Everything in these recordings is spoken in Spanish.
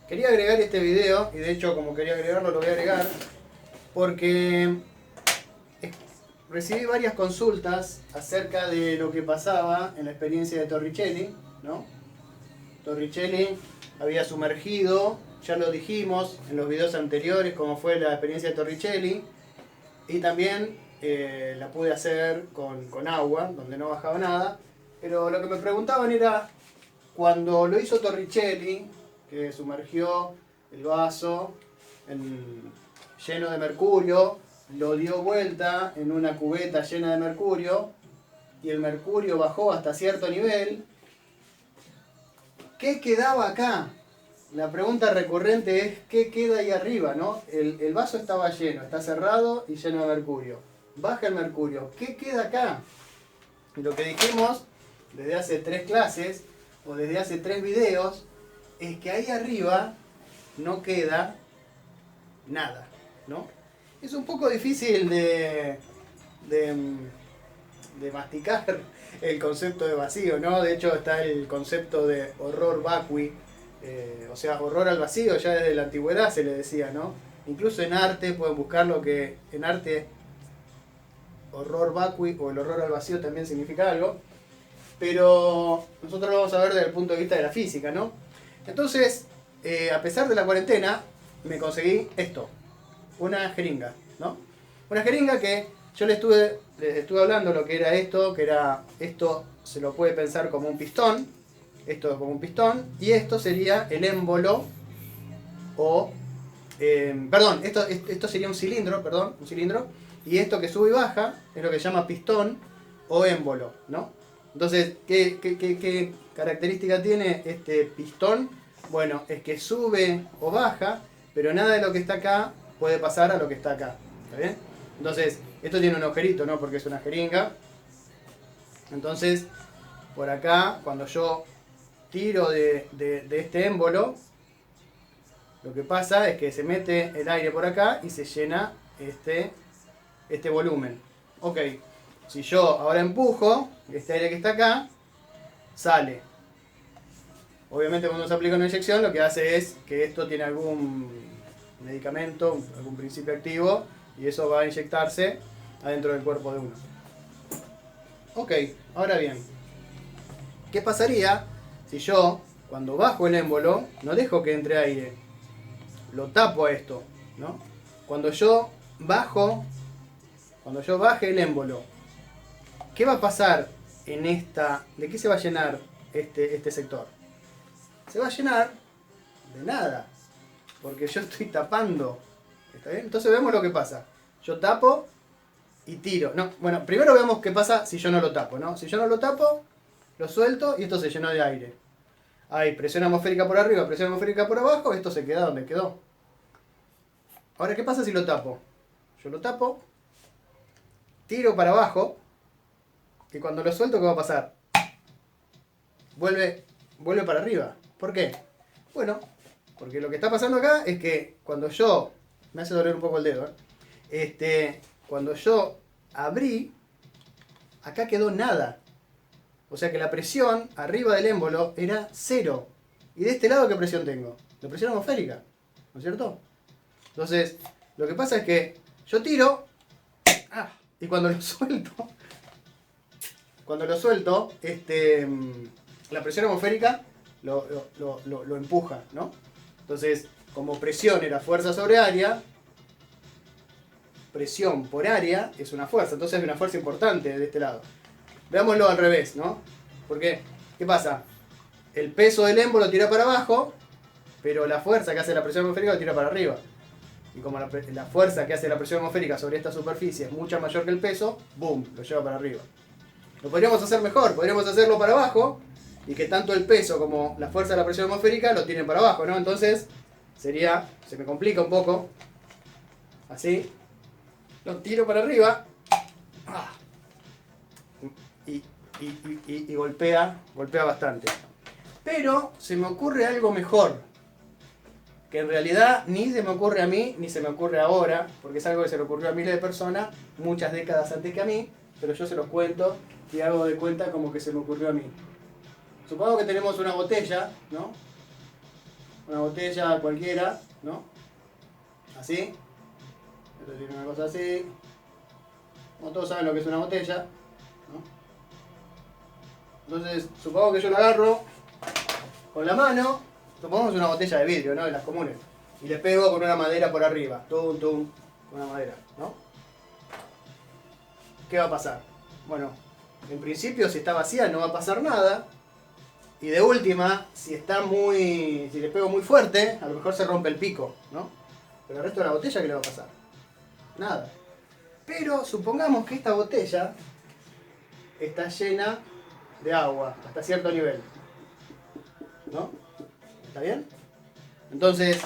Quería agregar este video, y de hecho como quería agregarlo lo voy a agregar, porque recibí varias consultas acerca de lo que pasaba en la experiencia de Torricelli, ¿no? Torricelli había sumergido, ya lo dijimos en los videos anteriores, cómo fue la experiencia de Torricelli, y también la pude hacer con agua, donde no bajaba nada, pero lo que me preguntaban era, cuando lo hizo Torricelli, que sumergió el vaso lleno de mercurio, lo dio vuelta en una cubeta llena de mercurio, y el mercurio bajó hasta cierto nivel, ¿qué quedaba acá? La pregunta recurrente es, ¿qué queda ahí arriba, no? El vaso estaba lleno, está cerrado y lleno de mercurio. Baja el mercurio, ¿qué queda acá? Y lo que dijimos desde hace 3 clases, o desde hace 3 videos, es que ahí arriba no queda nada, ¿no? Es un poco difícil de masticar el concepto de vacío, ¿no? De hecho está el concepto de horror vacui, o sea, horror al vacío, ya desde la antigüedad se le decía, ¿no? Incluso en arte pueden buscar lo que en arte horror vacui o el horror al vacío también significa algo, pero nosotros lo vamos a ver desde el punto de vista de la física, ¿no? Entonces, a pesar de la cuarentena, me conseguí esto, una jeringa, ¿no? Una jeringa que yo les estuve hablando lo que era esto se lo puede pensar como un pistón, esto como un pistón, y esto sería el émbolo, o, perdón, esto sería un cilindro, un cilindro, y esto que sube y baja es lo que se llama pistón o émbolo, ¿no? Entonces, ¿qué característica tiene este pistón? Bueno, es que sube o baja, pero nada de lo que está acá puede pasar a lo que está acá. ¿Está bien? Entonces, esto tiene un agujerito, ¿no? Porque es una jeringa. Entonces, por acá, cuando yo tiro de este émbolo, lo que pasa es que se mete el aire por acá y se llena este volumen. Ok, si yo ahora empujo, este aire que está acá sale. Obviamente cuando se aplica una inyección lo que hace es que esto tiene algún medicamento, algún principio activo, y eso va a inyectarse adentro del cuerpo de uno. Ok, ahora bien, ¿qué pasaría si yo, cuando bajo el émbolo, no dejo que entre aire? Lo tapo a esto, ¿no? Cuando yo baje el émbolo, ¿qué va a pasar en esta? ¿De qué se va a llenar este sector? Se va a llenar de nada, porque yo estoy tapando. ¿Está bien? Entonces vemos lo que pasa. Yo tapo y tiro. No, bueno, primero veamos qué pasa si yo no lo tapo, ¿no? Si yo no lo tapo, lo suelto y esto se llenó de aire. Hay presión atmosférica por arriba, presión atmosférica por abajo, esto se queda donde quedó. Ahora, ¿qué pasa si lo tapo? Yo lo tapo, tiro para abajo, y cuando lo suelto, ¿qué va a pasar? Vuelve para arriba. ¿Por qué? Bueno, porque lo que está pasando acá es que cuando yo... Me hace doler un poco el dedo, cuando yo abrí, acá quedó nada. O sea que la presión arriba del émbolo era 0. ¿Y de este lado qué presión tengo? La presión atmosférica, ¿no es cierto? Entonces, lo que pasa es que yo tiro, y cuando lo suelto, la presión atmosférica lo empuja, ¿no? Entonces, como presión era fuerza sobre área, presión por área es una fuerza. Entonces hay una fuerza importante de este lado. Veámoslo al revés, ¿no? Porque, ¿qué pasa? El peso del émbolo tira para abajo, pero la fuerza que hace la presión atmosférica lo tira para arriba. Y como la fuerza que hace la presión atmosférica sobre esta superficie es mucho mayor que el peso, ¡boom!, lo lleva para arriba. Lo podríamos hacer mejor, podríamos hacerlo para abajo, y que tanto el peso como la fuerza de la presión atmosférica lo tienen para abajo, ¿no? Entonces, se me complica un poco, así, lo tiro para arriba, y golpea bastante. Pero se me ocurre algo mejor, que en realidad ni se me ocurre a mí, ni se me ocurre ahora, porque es algo que se le ocurrió a miles de personas, muchas décadas antes que a mí, pero yo se los cuento y hago de cuenta como que se me ocurrió a mí. Supongamos que tenemos una botella, ¿no? una botella cualquiera, ¿no? Así. Esto tiene una cosa así. Como todos saben lo que es una botella, ¿no? Entonces, supongo que yo la agarro con la mano, supongamos una botella de vidrio, ¿no? De las comunes. Y le pego con una madera por arriba. Tum, tum, con una madera, ¿no? ¿Qué va a pasar? Bueno, en principio si está vacía no va a pasar nada. Y de última, si le pego muy fuerte, a lo mejor se rompe el pico, ¿no? Pero el resto de la botella, ¿qué le va a pasar? Nada. Pero supongamos que esta botella está llena de agua hasta cierto nivel, ¿no? ¿Está bien? Entonces,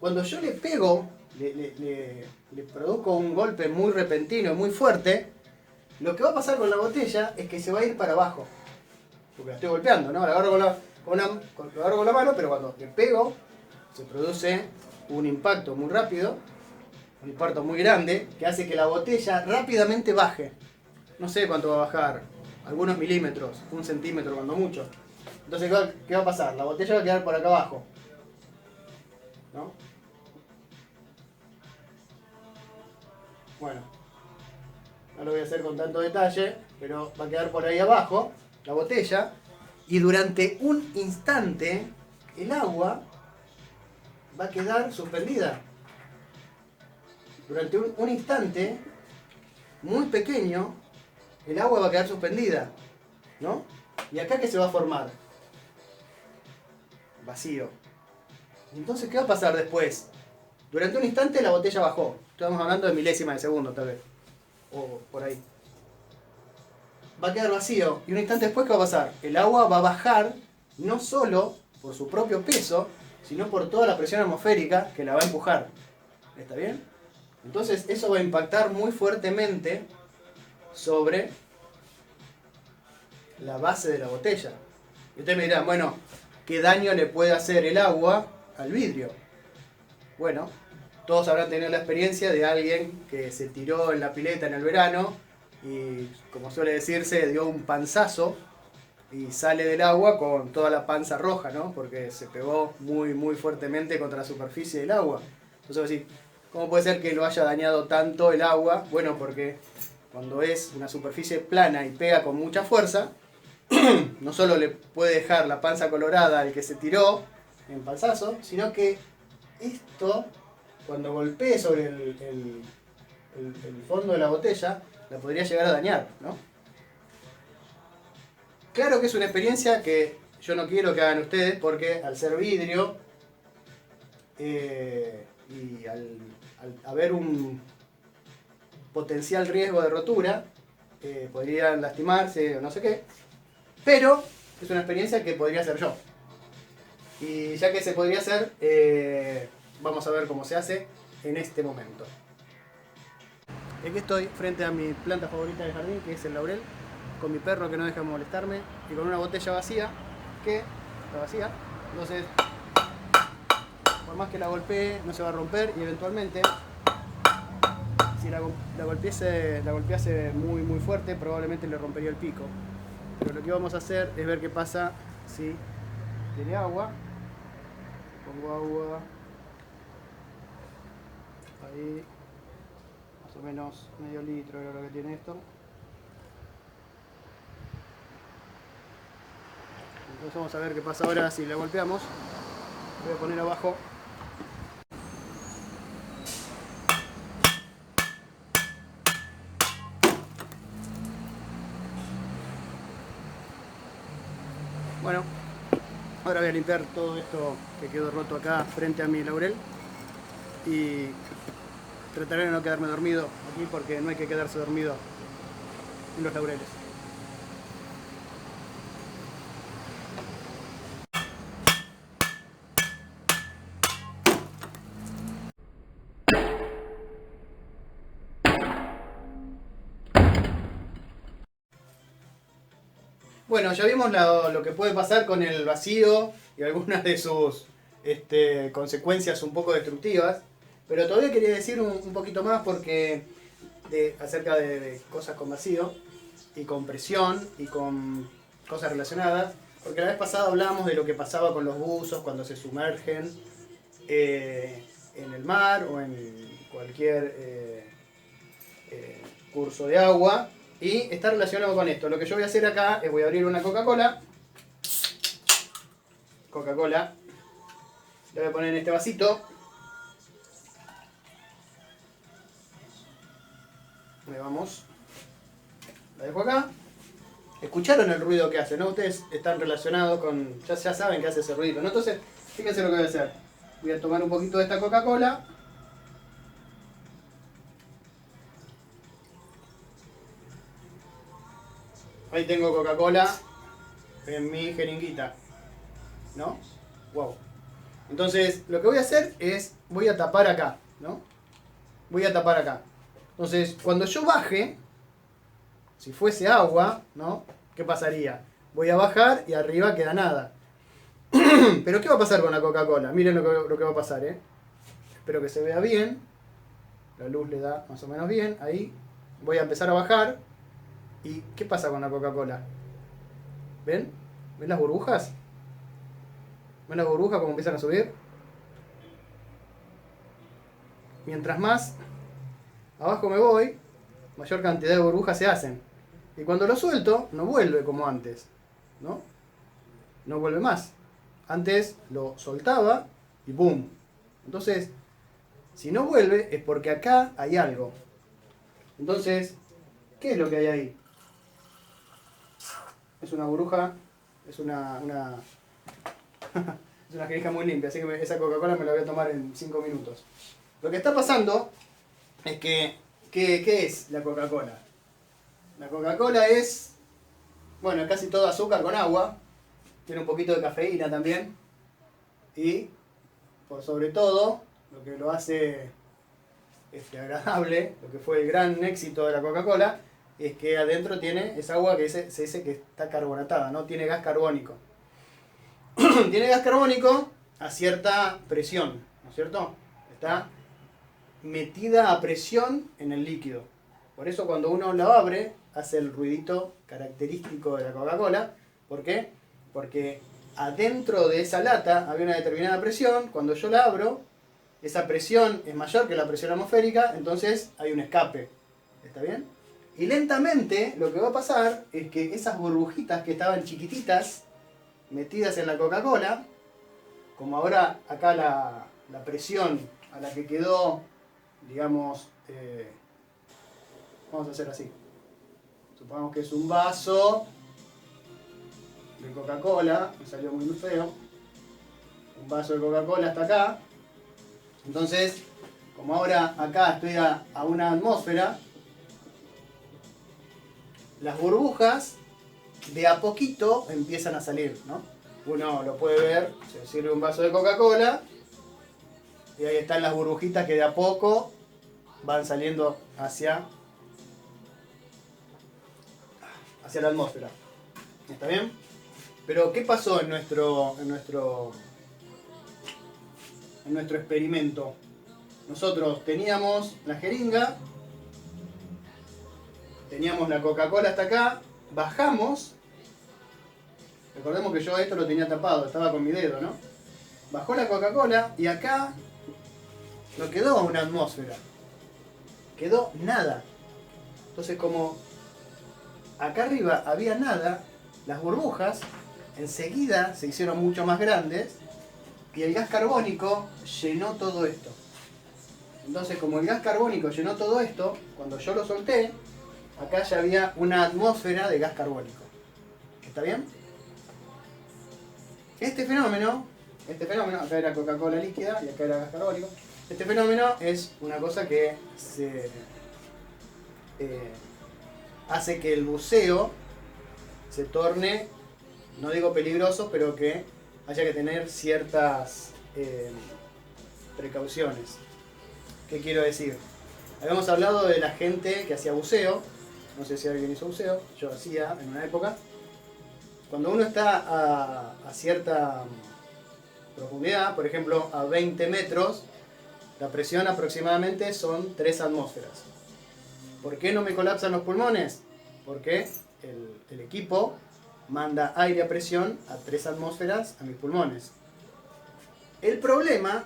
cuando yo le pego, le produzco un golpe muy repentino, muy fuerte, lo que va a pasar con la botella es que se va a ir para abajo. Porque la estoy golpeando, ¿no? La agarro lo agarro con la mano, pero cuando le pego, se produce un impacto muy rápido, un impacto muy grande, que hace que la botella rápidamente baje. No sé cuánto va a bajar, algunos milímetros, 1 centímetro cuando mucho. Entonces, ¿qué va a pasar? La botella va a quedar por acá abajo, ¿no? Bueno, no lo voy a hacer con tanto detalle, pero va a quedar por ahí abajo la botella, y durante un instante el agua va a quedar suspendida. Durante un instante muy pequeño el agua va a quedar suspendida, ¿no? Y acá, ¿qué se va a formar? Vacío. Entonces, ¿qué va a pasar después? Durante un instante la botella bajó. Estamos hablando de milésimas de segundo tal vez, o por ahí. Va a quedar vacío, y un instante después, ¿qué va a pasar? El agua va a bajar no solo por su propio peso, sino por toda la presión atmosférica que la va a empujar. ¿Está bien? Entonces eso va a impactar muy fuertemente sobre la base de la botella. Y ustedes me dirán, bueno, ¿qué daño le puede hacer el agua al vidrio? Bueno, todos habrán tenido la experiencia de alguien que se tiró en la pileta en el verano y, como suele decirse, dio un panzazo y sale del agua con toda la panza roja, ¿no? Porque se pegó muy, muy fuertemente contra la superficie del agua. Entonces, vos decís, ¿cómo puede ser que lo haya dañado tanto el agua? Bueno, porque cuando es una superficie plana y pega con mucha fuerza, no solo le puede dejar la panza colorada al que se tiró en panzazo, sino que esto, cuando golpee sobre el fondo de la botella, la podría llegar a dañar, ¿no? Claro que es una experiencia que yo no quiero que hagan ustedes, porque al ser vidrio y al haber un potencial riesgo de rotura, podrían lastimarse o no sé qué, pero es una experiencia que podría hacer yo. Y ya que se podría hacer, vamos a ver cómo se hace en este momento. Aquí estoy frente a mi planta favorita del jardín, que es el laurel, con mi perro que no deja de molestarme, y con una botella vacía, que está vacía. Entonces, por más que la golpee, no se va a romper, y eventualmente, si la golpease muy, muy fuerte, probablemente le rompería el pico. Pero lo que vamos a hacer es ver qué pasa si tiene agua. Pongo agua ahí, más o menos medio litro era lo que tiene esto. Entonces vamos a ver qué pasa ahora si la golpeamos. Voy a poner abajo. Bueno, ahora voy a limpiar todo esto que quedó roto acá frente a mi laurel y trataré de no quedarme dormido aquí, porque no hay que quedarse dormido en los laureles. Bueno, ya vimos lo que puede pasar con el vacío y algunas de sus consecuencias un poco destructivas, pero todavía quería decir un poquito más acerca de cosas con vacío y con presión y con cosas relacionadas, Porque la vez pasada hablábamos de lo que pasaba con los buzos cuando se sumergen en el mar o en cualquier curso de agua. Y está relacionado con esto. Lo que yo voy a hacer acá es voy a abrir una Coca-Cola. Coca-Cola. La voy a poner en este vasito. Ahí vamos. La dejo acá. ¿Escucharon el ruido que hace? ¿No? Ustedes están relacionados con... Ya saben que hace ese ruido, ¿no? Entonces, fíjense lo que voy a hacer. Voy a tomar un poquito de esta Coca-Cola. Ahí tengo Coca-Cola en mi jeringuita, ¿no? Wow. Entonces, lo que voy a hacer es, voy a tapar acá, ¿no? Voy a tapar acá. Entonces, cuando yo baje, si fuese agua, ¿no? ¿Qué pasaría? Voy a bajar y arriba queda nada. Pero ¿qué va a pasar con la Coca-Cola? Miren lo que va a pasar, ¿eh? Espero que se vea bien. La luz le da más o menos bien. Ahí voy a empezar a bajar. ¿Y qué pasa con la Coca-Cola? ¿Ven? ¿Ven las burbujas? ¿Ven las burbujas cómo empiezan a subir? Mientras más abajo me voy, mayor cantidad de burbujas se hacen. Y cuando lo suelto, no vuelve como antes, ¿no? No vuelve más. Antes lo soltaba y ¡boom! Entonces, si no vuelve es porque acá hay algo. Entonces, ¿qué es lo que hay ahí? Es una burbuja, es una es una jeringa muy limpia, así que esa Coca-Cola me la voy a tomar en 5 minutos. Lo que está pasando es que, ¿qué es la Coca-Cola? La Coca-Cola es, bueno, casi todo azúcar con agua, tiene un poquito de cafeína también, y por sobre todo, lo que lo hace agradable, lo que fue el gran éxito de la Coca-Cola, es que adentro tiene esa agua que se dice que está carbonatada, no tiene gas carbónico. Tiene gas carbónico a cierta presión, ¿no es cierto? Está metida a presión en el líquido. Por eso cuando uno lo abre, hace el ruidito característico de la Coca-Cola. ¿Por qué? Porque adentro de esa lata había una determinada presión. Cuando yo la abro, esa presión es mayor que la presión atmosférica, entonces hay un escape. ¿Está bien? Y lentamente lo que va a pasar es que esas burbujitas que estaban chiquititas, metidas en la Coca-Cola, como ahora acá la presión a la que quedó, digamos, vamos a hacer así. Supongamos que es un vaso de Coca-Cola, me salió muy feo. Un vaso de Coca-Cola hasta acá. Entonces, como ahora acá estoy a una atmósfera, las burbujas de a poquito empiezan a salir, ¿no? Uno lo puede ver, se sirve un vaso de Coca-Cola y ahí están las burbujitas que de a poco van saliendo hacia la atmósfera. ¿Está bien? Pero ¿qué pasó en nuestro experimento? Nosotros teníamos la jeringa, teníamos la Coca-Cola hasta acá, bajamos. Recordemos que yo esto lo tenía tapado, estaba con mi dedo, ¿no? Bajó la Coca-Cola y acá no quedó una atmósfera. Quedó nada. Entonces, como acá arriba había nada, las burbujas enseguida se hicieron mucho más grandes y el gas carbónico llenó todo esto. Entonces, como el gas carbónico llenó todo esto, cuando yo lo solté, acá ya había una atmósfera de gas carbónico. ¿Está bien? Este fenómeno, acá era Coca-Cola líquida y acá era gas carbónico. Este fenómeno es una cosa que hace que el buceo se torne, no digo peligroso, pero que haya que tener ciertas precauciones. ¿Qué quiero decir? Habíamos hablado de la gente que hacía buceo, no sé si alguien hizo buceo, yo hacía en una época. Cuando uno está a cierta profundidad, por ejemplo a 20 metros, la presión aproximadamente son 3 atmósferas. ¿Por qué no me colapsan los pulmones? Porque el equipo manda aire a presión a 3 atmósferas a mis pulmones. El problema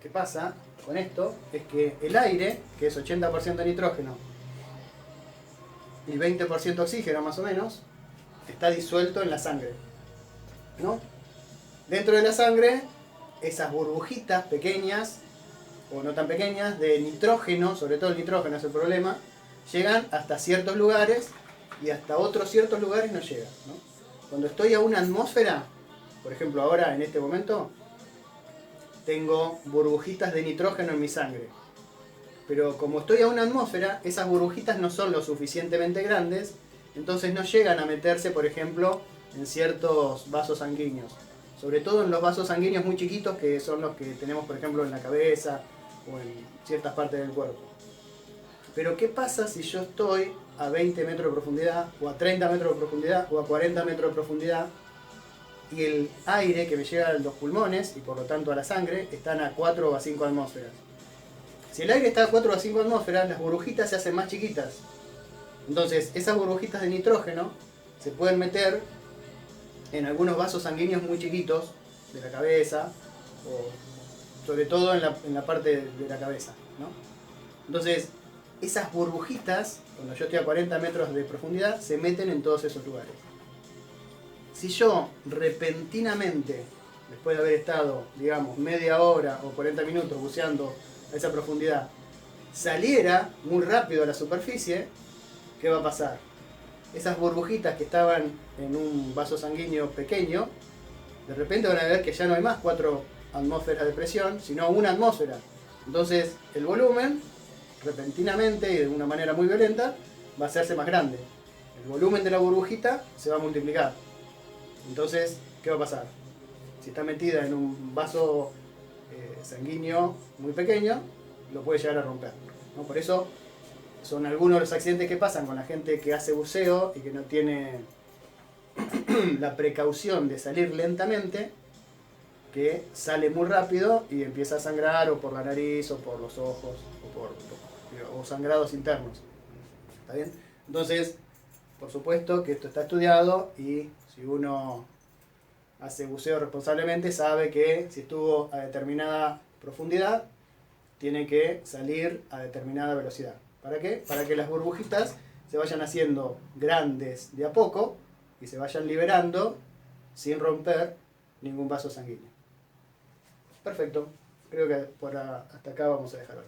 que pasa con esto es que el aire, que es 80% nitrógeno y 20% oxígeno más o menos, está disuelto en la sangre, ¿no? Dentro de la sangre, esas burbujitas pequeñas, o no tan pequeñas, de nitrógeno, sobre todo el nitrógeno es el problema, llegan hasta ciertos lugares y hasta otros ciertos lugares no llegan, ¿no? Cuando estoy a una atmósfera, por ejemplo ahora en este momento, tengo burbujitas de nitrógeno en mi sangre. Pero como estoy a una atmósfera, esas burbujitas no son lo suficientemente grandes, entonces no llegan a meterse, por ejemplo, en ciertos vasos sanguíneos. Sobre todo en los vasos sanguíneos muy chiquitos, que son los que tenemos, por ejemplo, en la cabeza o en ciertas partes del cuerpo. Pero ¿qué pasa si yo estoy a 20 metros de profundidad, o a 30 metros de profundidad, o a 40 metros de profundidad, y el aire que me llega a los pulmones, y por lo tanto a la sangre, están a 4 o a 5 atmósferas? Si el aire está a 4 o a 5 atmósferas, las burbujitas se hacen más chiquitas. Entonces, esas burbujitas de nitrógeno se pueden meter en algunos vasos sanguíneos muy chiquitos de la cabeza, o sobre todo en la parte de la cabeza, ¿no? Entonces, esas burbujitas, cuando yo estoy a 40 metros de profundidad, se meten en todos esos lugares. Si yo repentinamente, después de haber estado, digamos, media hora o 40 minutos buceando a esa profundidad, saliera muy rápido a la superficie, ¿qué va a pasar? Esas burbujitas que estaban en un vaso sanguíneo pequeño, de repente van a ver que ya no hay más 4 atmósferas de presión, sino 1 atmósfera. Entonces el volumen, repentinamente y de una manera muy violenta, va a hacerse más grande. El volumen de la burbujita se va a multiplicar. Entonces, ¿qué va a pasar? Si está metida en un vaso sanguíneo muy pequeño, lo puede llegar a romper, ¿no? Por eso son algunos de los accidentes que pasan con la gente que hace buceo y que no tiene la precaución de salir lentamente, que sale muy rápido y empieza a sangrar o por la nariz o por los ojos o sangrados internos. ¿Está bien? Entonces, por supuesto que esto está estudiado y si uno hace buceo responsablemente sabe que si estuvo a determinada profundidad tiene que salir a determinada velocidad. ¿Para qué? Para que las burbujitas se vayan haciendo grandes de a poco y se vayan liberando sin romper ningún vaso sanguíneo. Perfecto. Creo que hasta acá vamos a dejar hoy.